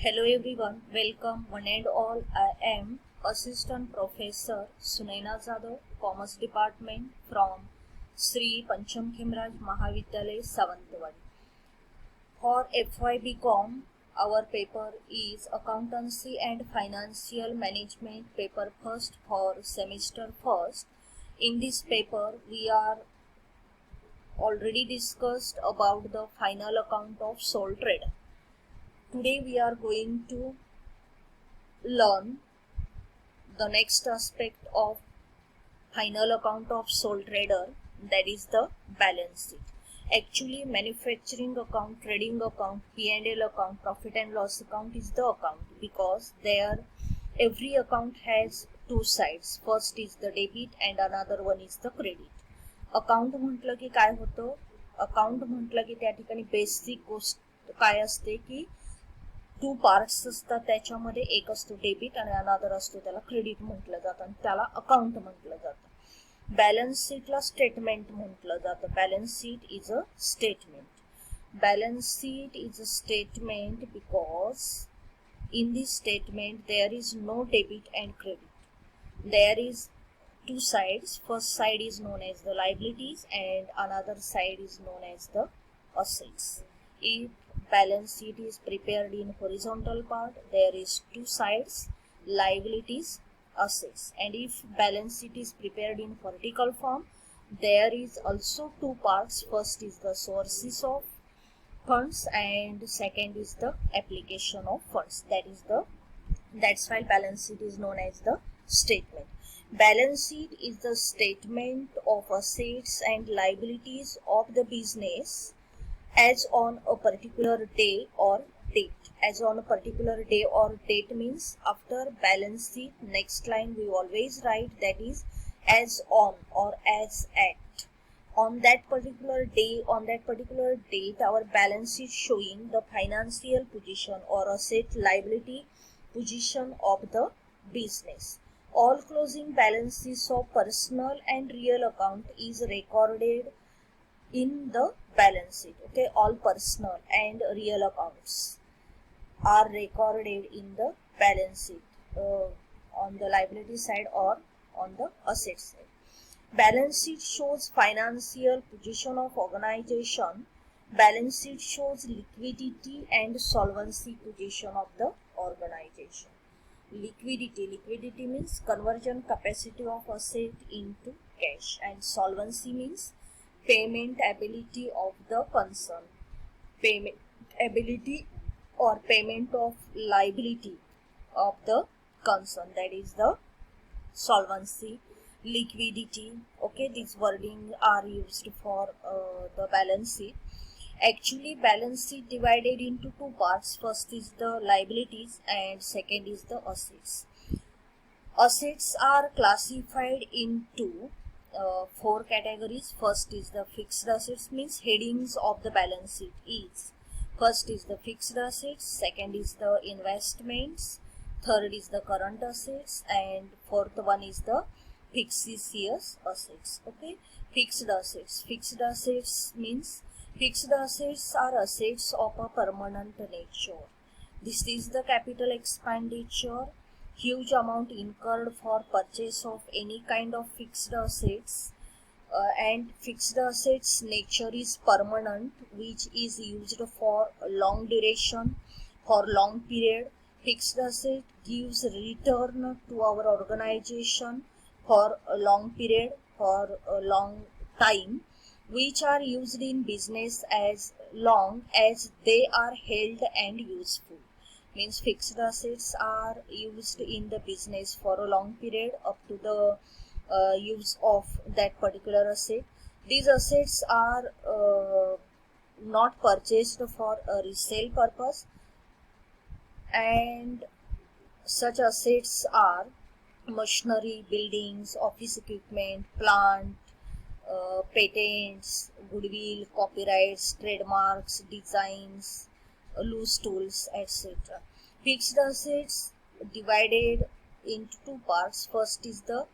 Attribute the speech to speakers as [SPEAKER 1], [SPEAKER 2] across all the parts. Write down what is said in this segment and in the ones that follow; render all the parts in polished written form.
[SPEAKER 1] Hello everyone, welcome one and all. I am Assistant Professor Sunaina Jadhav, Commerce Department from Sri Pancham Khemraj Mahavidyalaya Savantwadi. For FYBCom, our paper is Accountancy and Financial Management paper first for semester first. In this paper, we are already discussed about the final account of sole trader. Today we are going to learn the next aspect of final account of sole trader, that is the balance sheet. Actually, manufacturing account, trading account, P&L account, profit and loss account is the account because there every account has two sides. First is the debit and another one is the credit. Account म्हटलं की काय होतं, account म्हटलं की त्या ठिकाणी basic गोष्ट काय असते की टू पार्ट्स असतात, त्याच्यामध्ये एक असतो डेबिट आणि अनादर असतो त्याला क्रेडिट म्हटलं जातं आणि त्याला अकाउंट म्हटलं जातं. बॅलन्स शीटला स्टेटमेंट म्हटलं जातं. Balance sheet is a statement. Balance sheet is a statement because in this statement there is no debit and credit. There is two sides. First side is known as the liabilities and another side is known as the assets. If balance sheet is prepared in horizontal part, there is two sides, liabilities, assets. And if balance sheet is prepared in vertical form, there is also two parts. First is the sources of funds and second is the application of funds. That's why balance sheet is known as the statement. Balance sheet is the statement of assets and liabilities of the business as on a particular day or date. As on a particular day or date means after balance sheet, next line we always write that is as on or as at. On that particular day, on that particular date, our balance sheet showing the financial position or asset liability position of the business. All closing balance sheets of personal and real account is recorded in the balance sheet. Okay, all personal and real accounts are recorded in the balance sheet on the liability side or on the asset side. Balance sheet shows financial position of organization. Balance sheet shows liquidity and solvency position of the organization. Liquidity means conversion capacity of asset into cash, and solvency means payment ability of the concern. Payment ability or payment of liability of the concern, that is the solvency. Liquidity, okay, these wording are used for the balance sheet. Actually, balance sheet divided into two parts. First is the liabilities and second is the assets. Assets are classified into four categories. First is the fixed assets, means headings of the balance sheet is first is the fixed assets, second is the investments, third is the current assets, and fourth one is the fictitious assets. Okay, fixed assets. Fixed assets means fixed assets are assets of a permanent nature. This is the capital expenditure, huge amount incurred for purchase of any kind of fixed assets, and fixed assets nature is permanent, which is used for long duration, for long period. Fixed asset gives return to our organization for a long period, for a long time, which are used in business as long as they are held and useful. Means fixed assets are used in the business for a long period up to the use of that particular asset. These assets are not purchased for a resale purpose, and such assets are machinery, buildings, office equipment, plant, patents, goodwill, copyrights, trademarks, designs, loose tools, etc. Fixed assets divided into two parts. First is the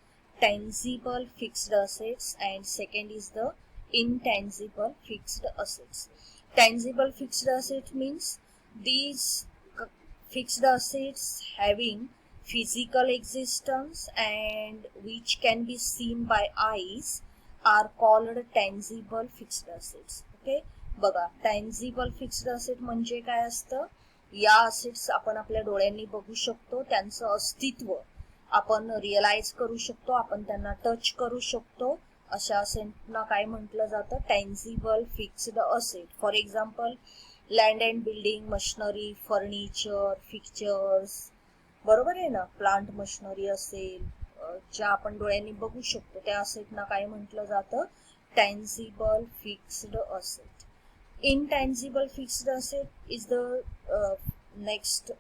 [SPEAKER 1] tangible fixed assets and second is the intangible fixed assets. Tangible fixed assets means these Fixed assets having physical existence and which can be seen by eyes are called tangible fixed assets. Okay, बघा tangible fixed asset म्हणजे काय असतं, या assets आपण आपल्या डोळ्यांनी बघू शकतो, त्यांचं अस्तित्व आपण रिअलाइज करू शकतो, आपण त्यांना टच करू शकतो, अशा असेटना काय म्हटलं जातं, tangible fixed asset. For example land and building, machinery, furniture, fixtures, बरोबर आहे ना, प्लांट मशिनरी असेल, ज्या आपण डोळ्यांनी बघू शकतो त्या असेटना काय म्हटलं जातं, tangible fixed asset. Intangible fixed asset is the next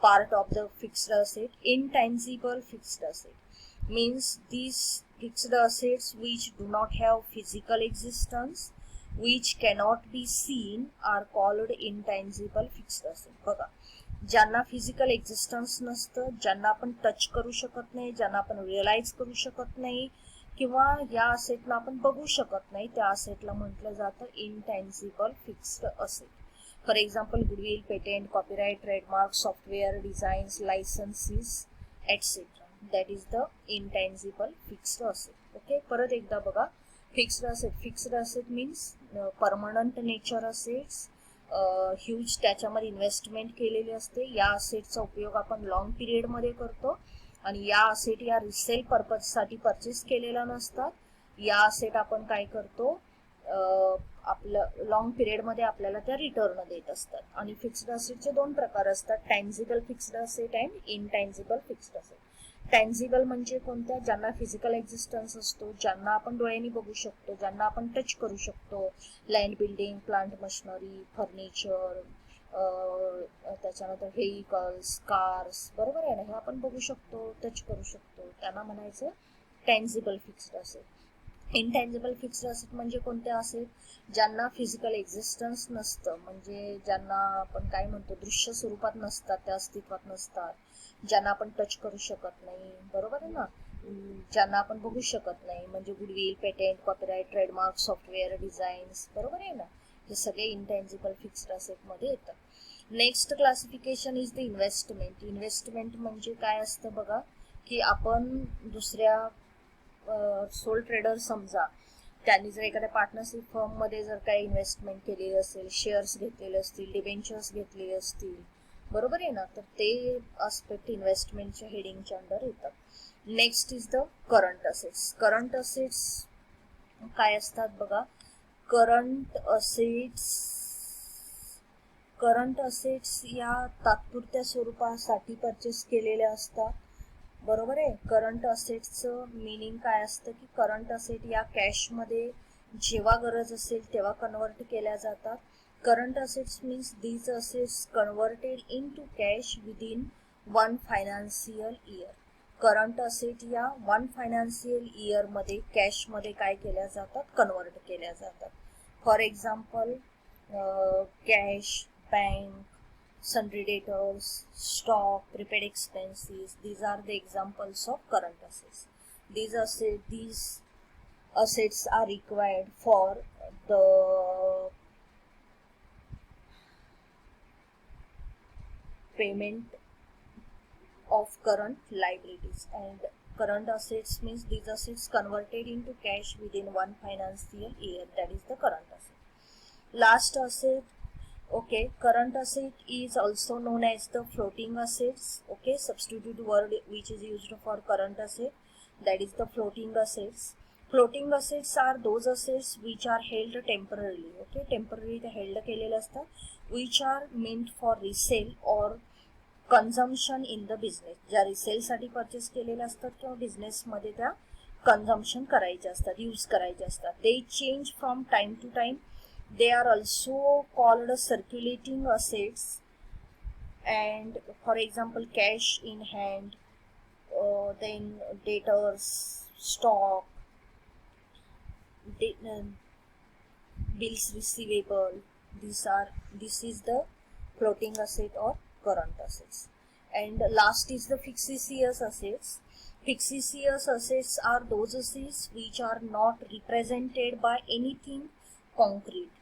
[SPEAKER 1] part of the fixed asset. Intangible fixed asset means these fixed assets which do not have physical existence, which cannot be seen, are called intangible fixed asset. बघा, ज्यांना physical existence नसतं, ज्यांना आपण touch करू शकत नाही, ज्यांना आपण रिअलाइज करू शकत नाही, किंवा या असेटला आपण बघू शकत नाही, त्या असेटला म्हटलं जातं intangible fixed asset. For example goodwill, patent, copyright, trademark, software, designs, licences etcetera. That is the intangible fixed asset. Okay, परत एकदा बघा, fixed asset, fixed asset means permanent nature assets, huge त्याच्यामध्ये इन्व्हेस्टमेंट केलेली असते, या असेटचा उपयोग आपण लॉंग पिरियडमध्ये करतो, आणि या असेट या रिसेल पर्पजसाठी परचेस केलेल्या नसतात. या असेट आपण काय करतो, आपलं लॉंग पिरियडमध्ये आपल्याला त्या रिटर्न देत असतात. आणि फिक्स्ड असेटचे दोन प्रकार असतात, tangible fixed asset and intangible fixed asset. Tangible म्हणजे कोणत्या, ज्यांना फिजिकल एक्झिस्टन्स असतो, ज्यांना आपण डोळ्यांनी बघू शकतो, ज्यांना आपण टच करू शकतो, land, building, plant machinery, furniture, त्याच्यानंतर व्हेइकल्स, कार्स, बरोबर आहे ना, हे आपण बघू शकतो, टच करू शकतो, त्यांना म्हणायचं tangible fixed asset. Intangible fixed asset म्हणजे कोणते असेट, ज्यांना फिजिकल एक्झिस्टन्स नसतं, म्हणजे ज्यांना आपण काय म्हणतो, दृश्य स्वरूपात नसतात, त्या अस्तित्वात नसतात, ज्यांना आपण टच करू शकत नाही, बरोबर आहे ना, ज्यांना आपण बघू शकत नाही, म्हणजे goodwill, patent, copyright, trademark, software, designs, बरोबर आहे ना, हे सगळे इनटँजिबल फिक्स्ड असेट मध्ये येतात. Next classification is the investment. Investment म्हणजे काय असतं बघा, की आपण दुसऱ्या सोल ट्रेडर समजा, त्यांनी जर एखाद्या पार्टनरशिप फर्ममध्ये जर काही इन्व्हेस्टमेंट केलेली असेल, शेअर्स घेतलेले असतील, डिबेंचर्स घेतलेले असतील, बरोबर आहे ना, तर ते आस्पेक्ट इन्व्हेस्टमेंटच्या हेडिंगच्या अंडर येतात. Next is the current assets. Current assets काय असतात बघा, करंट असेट्स या तात्पुरत्या स्वरूपासाठी परचेस केलेल्या असतात, बरोबर आहे. करंट असेट्सचं मिनिंग काय असतं, की करंट असेट या कॅशमध्ये जेव्हा गरज असेल तेव्हा कन्वर्ट केल्या जातात. Current assets means these assets converted into cash within 1 financial year. Current asset या 1 फायनान्शियल इयरमध्ये कॅशमध्ये काय केल्या जातात, कन्वर्ट केल्या जातात. For example cash, bank, sundry debtors, stock, prepaid expenses. These are the examples of current assets. These assets are required for the payment of current liabilities. And current assets means these assets converted into cash within 1 financial year. That is the current asset. Last asset, okay, current asset is also known as the floating assets. Okay, substitute word which is used for current asset, that is the floating assets. Floating assets are those assets which are held temporarily. Okay, temporarily ते held केलेले असतात, which are meant for resale or consumption in the business. ज्या resale साठी purchase केलेल्या असतात किंवा business मध्ये त्या कन्झम्पशन करायचे असतात, यूज करायचे असतात. They change from time to time. They are also called circulating assets. And for example, cash in hand, then debtors, stock, bills receivable. This is the floating asset or current assets. And last is the fictitious assets. Fictitious assets are those assets which are not represented by anything concrete.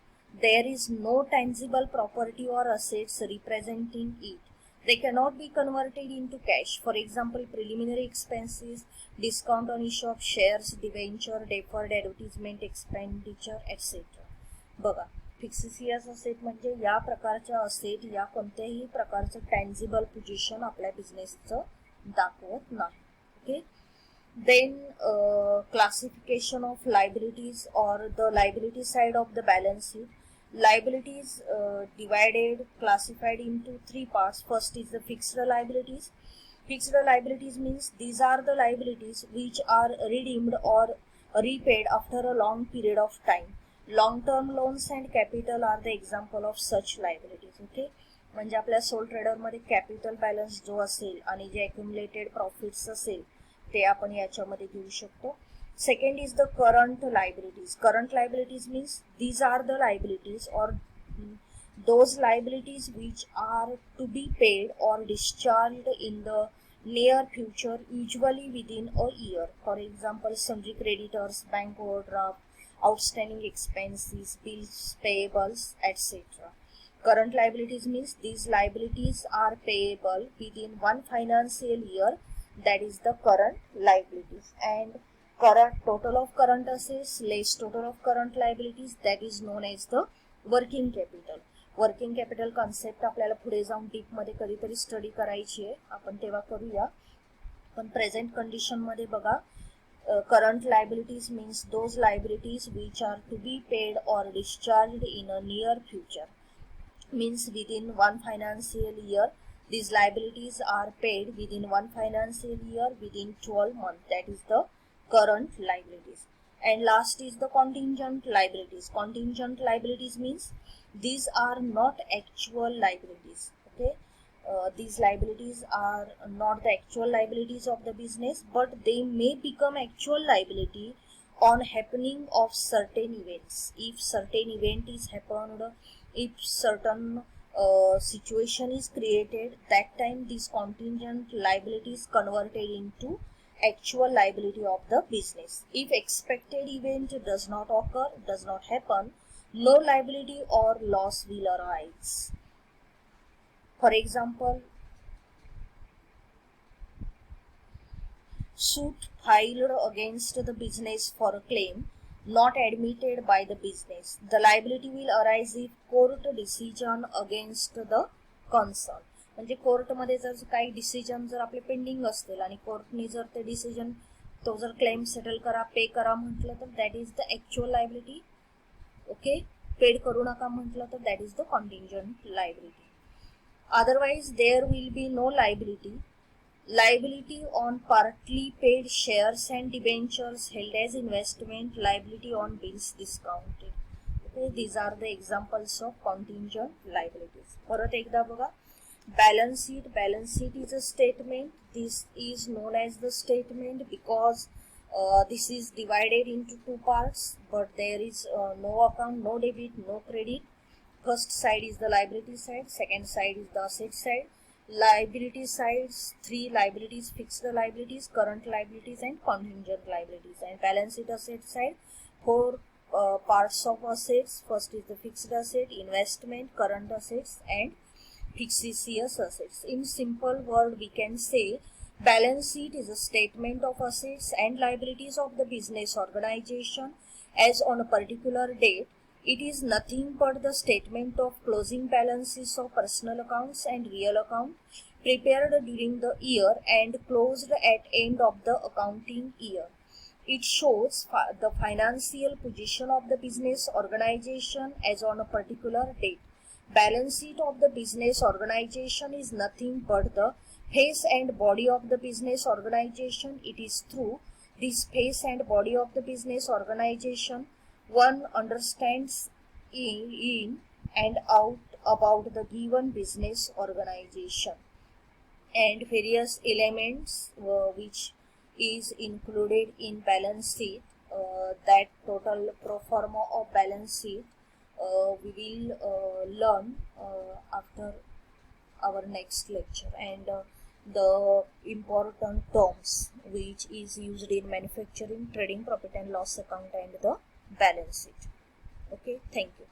[SPEAKER 1] there is no tangible property or assets representing it. They cannot be converted into cash. For example, preliminary expenses, discount on issue of shares, debenture, deferred advertisement expenditure, etc. बघा, फिक्सिशियस asset म्हणजे या प्रकारच्या asset या कोणत्याही प्रकारचं tangible position आपल्या बिझनेसचं दाखवत नाही. Okay. Then classification of liabilities or the liability side of the balance sheet. Liabilities divided, classified into three parts. First is the fixed liabilities. Fixed liabilities means these are the liabilities which are redeemed or repaid after a long period of time. Long-term loans and capital are the example of such liabilities. Okay. म्हणजे आपल्या soul ट्रेडरमध्ये capital balance जो असेल आणि जे accumulated profits असेल ते आपण याच्यामध्ये घेऊ शकतो. Second is the current liabilities. Current liabilities means these are the liabilities or those liabilities which are to be paid or discharged in the near future, usually within a year. For example, sundry creditors, bank overdraft, outstanding expenses, bills, payables, etc. Current liabilities means these liabilities are payable within one financial year. That is the current liabilities. And current total of current assets less total of current liabilities, that is known as the working capital. Working capital concept आपल्याला पुढे जाऊन deep मध्ये कधीतरी study करायची आहे, आपण तेव्हा करूया. पण प्रेझेंट कंडिशन मध्ये बघा, current liabilities means those liabilities which are to be paid or discharged in a near future. means within one financial year. These liabilities are paid within one financial year within 12 months. That is the current liabilities. And last is the contingent liabilities. Contingent liabilities means these are not actual liabilities. Okay. These liabilities are not the actual liabilities of the business, but they may become actual liability on happening of certain events. If certain event is happened, if certain situation is created, that time these contingent liabilities converted into actual liability of the business. If expected event does not occur, does not happen, no liability or loss will arise. For example, suit filed against the business for a claim not admitted by the business. The liability will arise if court decision against the concern. म्हणजे कोर्टमध्ये जर काही decision जर आपले pending असतील आणि कोर्टने जर ते decision तो जर क्लेम सेटल करा, पे करा म्हटलं तर that is the actual liability. Okay. Paid करू नका म्हटलं तर that is the contingent liability. Otherwise there will be no liability. Liability on partly paid shares and debentures held as investment, liability on bills discounted. Okay, these are the examples of contingent liabilities. परत एकदा बघा, balance sheet. Balance sheet is a statement. This is known as the statement because this is divided into two parts, but there is no account, no debit, no credit. First side is the liability side, second side is the asset side. Liability sides, three liabilities: fixed liabilities, current liabilities, and contingent liabilities. And balance sheet asset side, four parts of assets. First is the fixed asset, investment, current assets, and fictitious assets. In simple word, we can say balance sheet is a statement of assets and liabilities of the business organization as on a particular date. It is nothing but the statement of closing balances of personal accounts and real account prepared during the year and closed at end of the accounting year. It shows the financial position of the business organization as on a particular date. Balance sheet of the business organization is nothing but the face and body of the business organization. It is through this face and body of the business organization one understands in and out about the given business organization. And various elements which is included in balance sheet, that total pro forma of balance sheet we will learn after our next lecture. And the important terms which is used in manufacturing, trading, profit and loss account, and the balance sheet. Okay, thank you.